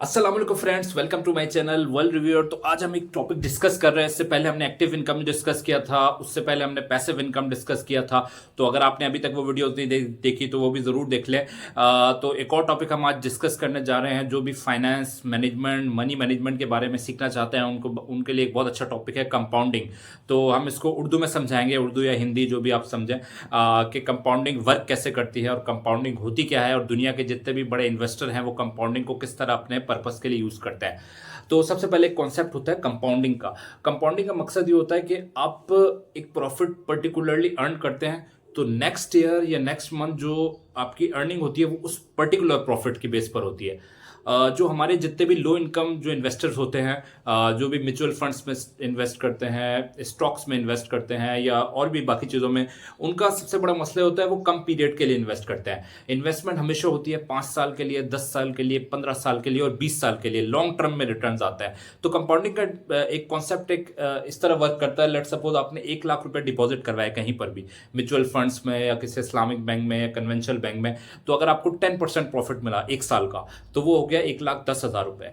अस्सलाम वालेकुम friends, welcome to my channel world reviewer. तो आज हम एक टॉपिक डिस्कस कर रहे हैं। इससे पहले हमने एक्टिव इनकम डिस्कस किया था, उससे पहले हमने पैसिव इनकम डिस्कस किया था। तो अगर आपने अभी तक वो वीडियो नहीं देखी तो वो भी ज़रूर देख लें। तो एक और टॉपिक हम आज डिस्कस करने जा रहे हैं। जो भी फाइनेंस मैनेजमेंट, मनी मैनेजमेंट के बारे में सीखना चाहते हैं उनको, उनके लिए एक बहुत अच्छा टॉपिक है कंपाउंडिंग। तो हम इसको उर्दू में समझाएंगे, उर्दू या हिंदी जो भी आप समझें, कि कंपाउंडिंग वर्क कैसे करती है और कंपाउंडिंग होती क्या है, और दुनिया के जितने भी बड़े इन्वेस्टर हैं वो कंपाउंडिंग को किस तरह अपने पर्पस के लिए यूज़ करते हैं। तो सबसे पहले एक कॉन्सेप्ट होता है कंपाउंडिंग का। कंपाउंडिंग का मकसद ये होता है कि आप एक प्रॉफिट पर्टिकुलरली अर्न करते हैं, तो नेक्स्ट ईयर या नेक्स्ट मंथ जो आपकी अर्निंग होती है वो उस पर्टिकुलर प्रॉफिट की बेस पर होती है। जो हमारे जितने भी लो इनकम जो इन्वेस्टर्स होते हैं, जो भी म्यूचुअल फंड्स में इन्वेस्ट करते हैं, स्टॉक्स में इन्वेस्ट करते हैं या और भी बाकी चीज़ों में, उनका सबसे बड़ा मसला होता है वो कम पीरियड के लिए इन्वेस्ट करते हैं। इन्वेस्टमेंट हमेशा होती है 5 साल के लिए, 10 साल के लिए, 15 साल के लिए और 20 साल के लिए। लॉन्ग टर्म में रिटर्न आता है। तो कंपाउंडिंग का एक कॉन्सेप्ट एक इस तरह वर्क करता है। लेट सपोज आपने 1 लाख रुपए डिपॉजिट करवाया कहीं पर भी, म्यूचुअल फंड्स में या किसी इस्लामिक बैंक में या कन्वेंशनल बैंक में, तो अगर आपको 10% प्रॉफिट मिला 1 साल का, तो वो हो गया 1,10,000 रुपए।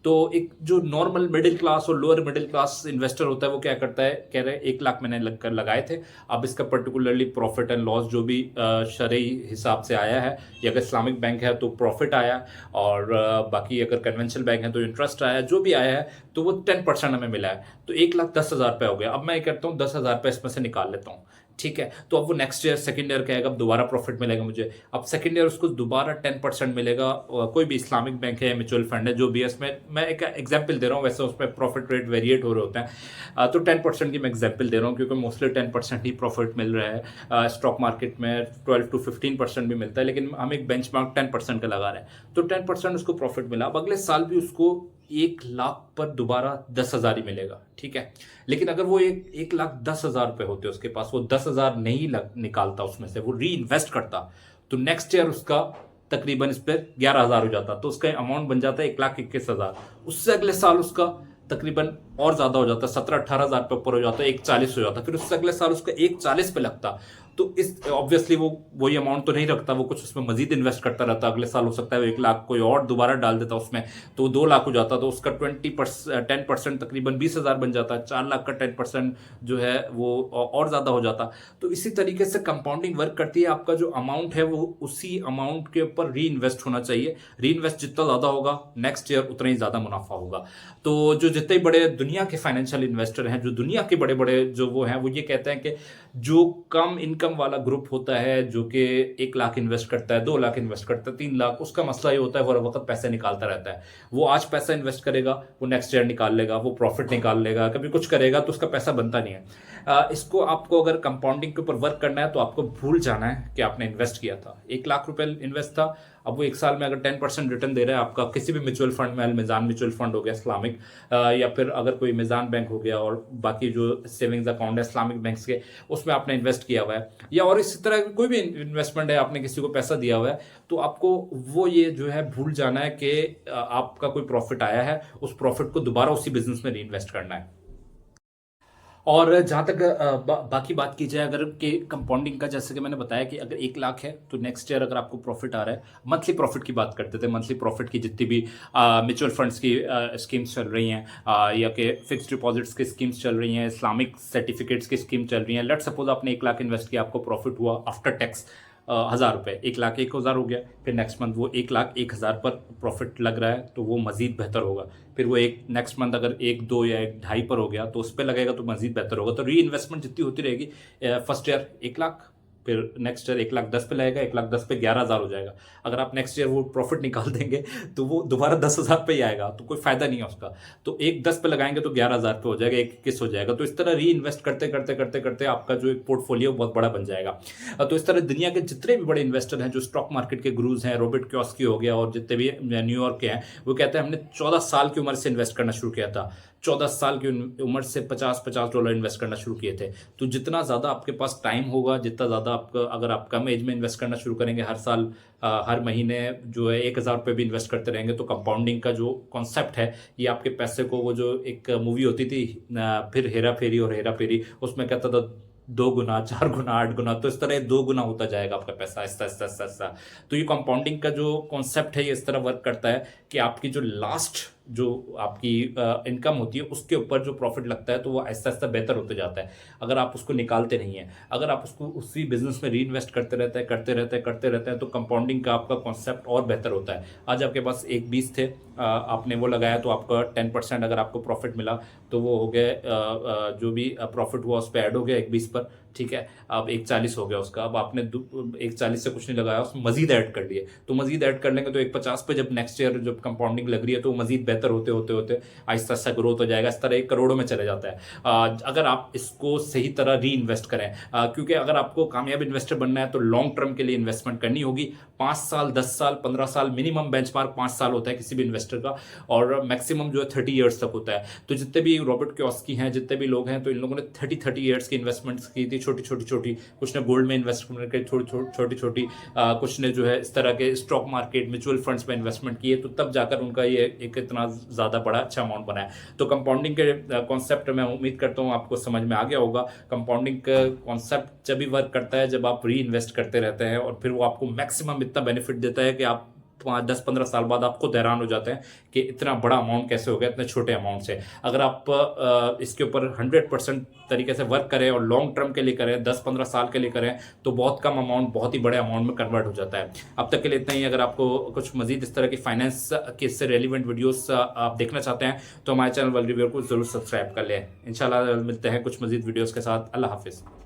तो एक जो नॉर्मल मिडिल क्लास और लोअर मिडिल क्लास इन्वेस्टर होता है वो क्या करता है, कह रहे हैं 1 लाख मैंने लगाए थे, अब इसका पर्टिकुलरली प्रॉफिट एंड लॉस जो भी शरई हिसाब से आया है, या अगर इस्लामिक बैंक है तो प्रॉफिट आया, और बाकी अगर कन्वेंशनल बैंक है तो इंटरेस्ट आया, जो भी आया है तो वो 10% हमें मिला है। तो 1,10,000 रुपये हो गया। अब मैं ये करता हूँ 10,000 रुपये इसमें से निकाल लेता हूँ, ठीक है। तो अब वो नेक्स्ट ईयर सेकंड ईयर क्या आएगा, अब दोबारा प्रॉफिट मिलेगा मुझे। अब सेकंड ईयर उसको दोबारा 10% मिलेगा। कोई भी इस्लामिक बैंक है या म्यूचुअल फंड है जो भी है, इसमें मैं एक एग्जांपल दे रहा हूँ, वैसे उसमें प्रॉफिट रेट वेरिएट हो रहे होते हैं। तो 10% की मैं एग्जांपल दे रहा हूँ क्योंकि मोस्टली 10% ही प्रॉफिट मिल रहा है। स्टॉक मार्केट में 12 to 15% भी मिलता है, लेकिन हम एक बेंचमार्क 10% का लगा रहे हैं। तो 10% उसको प्रॉफिट मिला। अब अगले साल भी उसको 1 लाख पर दोबारा 10,000 ही मिलेगा, ठीक है। लेकिन अगर वो 1,10,000 रुपए होते उसके पास, वो 10,000 नहीं निकालता उसमें से, वो री इन्वेस्ट करता, तो नेक्स्ट ईयर उसका तकरीबन इस पर 11,000 हो जाता। तो उसका अमाउंट बन जाता है 1,21,000। उससे अगले साल उसका तकरीबन और ज्यादा हो जाता है, 17-18,000 पे ऊपर हो जाता है, 1,40 हो जाता। फिर उससे अगले साल उसका 1,40 पे लगता। तो इस ऑब्वियसली वो वही अमाउंट तो नहीं रखता, वो कुछ उसमें मजीद इन्वेस्ट करता रहता। अगले साल हो सकता है वो 1 लाख कोई और दोबारा डाल देता उसमें, तो 2 लाख हो जाता। तो उसका 10% तकरीबन 20,000 बन जाता है। 4 लाख का 10% जो है वो और ज्यादा हो जाता। तो इसी तरीके से कंपाउंडिंग वर्क करती है। आपका जो अमाउंट है वो उसी अमाउंट के ऊपर री इन्वेस्ट होना चाहिए। री इन्वेस्ट जितना ज्यादा होगा नेक्स्ट ईयर उतना ही ज्यादा मुनाफा होगा। तो जो जितने बड़े दुनिया के फाइनेंशियल इन्वेस्टर हैं, जो दुनिया के बड़े बड़े जो वो हैं, वो ये कहते हैं कि जो कम इनकम वाला ग्रुप होता है, जो कि 1 लाख इन्वेस्ट करता है, 2 लाख इन्वेस्ट करता है, 3 लाख, उसका मसला ये होता है वो हर वक्त पैसे निकालता रहता है। वो आज पैसा इन्वेस्ट करेगा, वो नेक्स्ट ईयर निकाल लेगा, वो प्रॉफिट निकाल लेगा, कभी कुछ करेगा तो उसका पैसा बनता नहीं है। इसको आपको अगर कंपाउंडिंग के ऊपर वर्क करना है तो आपको भूल जाना है कि आपने इन्वेस्ट किया था। 1 लाख रुपए इन्वेस्ट था, अब वो 1 साल में अगर 10% रिटर्न दे रहा है आपका, किसी भी म्यूचुअल फंड में, मिजान म्यूचुअल फंड हो गया इस्लामिक, या फिर अगर कोई मिजान बैंक हो गया, और बाकी जो सेविंग्स अकाउंट है इस्लामिक बैंक के, उसमें आपने इन्वेस्ट किया हुआ है, या और इसी तरह कोई भी इन्वेस्टमेंट है, आपने किसी को पैसा दिया हुआ है, तो आपको वो ये जो है भूल जाना है कि आपका कोई प्रॉफिट आया है, उस प्रॉफिट को दोबारा उसी बिजनेस में री इन्वेस्ट करना है। और जहाँ तक बाकी बात की जाए अगर कि कंपाउंडिंग का, जैसे कि मैंने बताया कि अगर 1 लाख है तो नेक्स्ट ईयर अगर आपको प्रॉफिट आ रहा है, मंथली प्रॉफिट की बात करते थे, मंथली प्रॉफिट की जितनी भी म्यूचुअल फंड्स की स्कीम्स चल रही हैं, या कि फिक्स डिपॉजिट्स की स्कीम्स चल रही हैं, इस्लामिक सर्टिफिकेट्स की स्कीम चल रही हैं। लेट सपोज आपने 1 लाख इन्वेस्ट किया, आपको प्रॉफिट हुआ आफ्टर टैक्स 1,000 रुपये, 1,01,000 हो गया। फिर नेक्स्ट मंथ वो 1,01,000 पर प्रॉफिट लग रहा है तो वो मजीद बेहतर होगा। फिर वो एक नेक्स्ट मंथ अगर 1, 2 या 1, 2.5 पर हो गया तो उस पर लगेगा तो मजीद बेहतर होगा। तो री इन्वेस्टमेंट जितनी होती रहेगी, फर्स्ट ईयर 1 लाख, फिर नेक्स्ट ईयर 1,10,000 पे लगेगा, 1,10,000 पे 11,000 हो जाएगा। अगर आप नेक्स्ट ईयर वो प्रॉफिट निकाल देंगे तो वो दोबारा 10,000 पे ही आएगा, तो कोई फायदा नहीं है उसका। तो 1,10 पे लगाएंगे तो 11,000 पे हो जाएगा, 1,21 हो जाएगा। तो इस तरह री इन्वेस्ट करते करते करते करते आपका जो एक पोर्टफोलियो बहुत बड़ा बन जाएगा। तो इस तरह दुनिया के जितने भी बड़े इन्वेस्टर हैं, जो स्टॉक मार्केट के गुरुज हैं, रॉबर्ट कियोसाकी हो गया और जितने भी न्यूयॉर्क के हैं, वो कहते हैं हमने 14 साल की उम्र से इन्वेस्ट करना शुरू किया था। 14 साल की उम्र से $50-50 इन्वेस्ट करना शुरू किए थे। तो जितना ज़्यादा आपके पास टाइम होगा, जितना ज़्यादा आपका, अगर आप कम एज में इन्वेस्ट करना शुरू करेंगे, हर साल हर महीने जो है 1,000 रुपये भी इन्वेस्ट करते रहेंगे, तो कंपाउंडिंग का जो कॉन्सेप्ट है, ये आपके पैसे को, वो जो एक मूवी होती थी फिर हेरा फेरी और हेरा फेरी, उसमें कहता था 2 गुना, 4 गुना, 8 गुना, तो इस तरह 2 गुना होता जाएगा आपका पैसा ऐसा ऐसा ऐसा ऐसा। तो ये कंपाउंडिंग का जो कॉन्सेप्ट है ये इस तरह वर्क करता है कि आपकी जो लास्ट जो आपकी इनकम होती है उसके ऊपर जो प्रॉफिट लगता है तो वो ऐसा ऐसा बेहतर होते जाता है अगर आप उसको निकालते नहीं हैं। अगर आप उसको उसी बिजनेस में री इन्वेस्ट करते रहते हैं तो कंपाउंडिंग का आपका कॉन्सेप्ट और बेहतर होता है। आज आपके पास एक 20 थे, आपने वो लगाया तो आपका 10% अगर आपको प्रॉफिट मिला तो वो हो गया जो भी प्रॉफिट हुआ उस पर ऐड हो गया एक 20 पर, ठीक है। अब एक 40 हो गया उसका, अब आपने एक 40 से कुछ नहीं लगाया, उसमें मजीद ऐड कर लिए, तो मजीद ऐड कर लेंगे तो एक 50 पे जब नेक्स्ट ईयर जब कंपाउंडिंग लग रही है तो मजीद बेहतर होते होते होते आहिस्ता आहिस्ता ग्रोथ हो जाएगा। इस तरह 1 करोड़ों में चले जाता है अगर आप इसको सही तरह री इन्वेस्ट करें। क्योंकि अगर आपको कामयाब इन्वेस्टर बनना है तो लॉन्ग टर्म के लिए इन्वेस्टमेंट करनी होगी। 5 साल, 10 साल, 15 साल, मिनिमम बेंचमार्क 5 साल होता है किसी भी इन्वेस्टर का, और मैक्सिमम जो है 30 ईयर्स तक होता है। तो जितने भी रॉबर्ट कियोसाकी हैं, जितने भी लोग हैं, तो इन लोगों ने 30 ईयर्स की इन्वेस्टमेंट्स की थी, छोटी छोटी, कुछ ने गोल्ड में इन्वेस्टमेंट की छोटी छोटी, कुछ ने जो है इस तरह के स्टॉक मार्केट, म्यूचुअल फंड्स में इन्वेस्टमेंट किए, तो तब जाकर उनका ये एक इतना ज़्यादा बड़ा अच्छा अमाउंट बना है। तो कंपाउंडिंग के कॉन्सेप्ट मैं उम्मीद करता हूँ आपको समझ में आ गया होगा। कंपाउंडिंग का कॉन्सेप्ट जब भी वर्क करता है जब आप री इन्वेस्ट करते रहते हैं, और फिर वो आपको मैक्सिमम इतना बेनिफिट देता है कि आप 10-15 साल बाद आप खुद हैरान हो जाते हैं कि इतना बड़ा अमाउंट कैसे हो गया इतने छोटे अमाउंट से। अगर आप इसके ऊपर 100% तरीके से वर्क करें और लॉन्ग टर्म के लिए करें, 10-15 साल के लिए करें, तो बहुत कम अमाउंट बहुत ही बड़े अमाउंट में कन्वर्ट हो जाता है। अब तक के लिए इतना ही। अगर आपको कुछ मजीद इस तरह की फाइनेंस के इससे रेलिवेंट वीडियोस आप देखना चाहते हैं तो हमारे चैनल वर्ल्ड रिव्यूअर को जरूर सब्सक्राइब कर लें। इंशाल्लाह मिलते हैं कुछ मजीद वीडियोज़ के साथ। अल्लाह हाफिज़।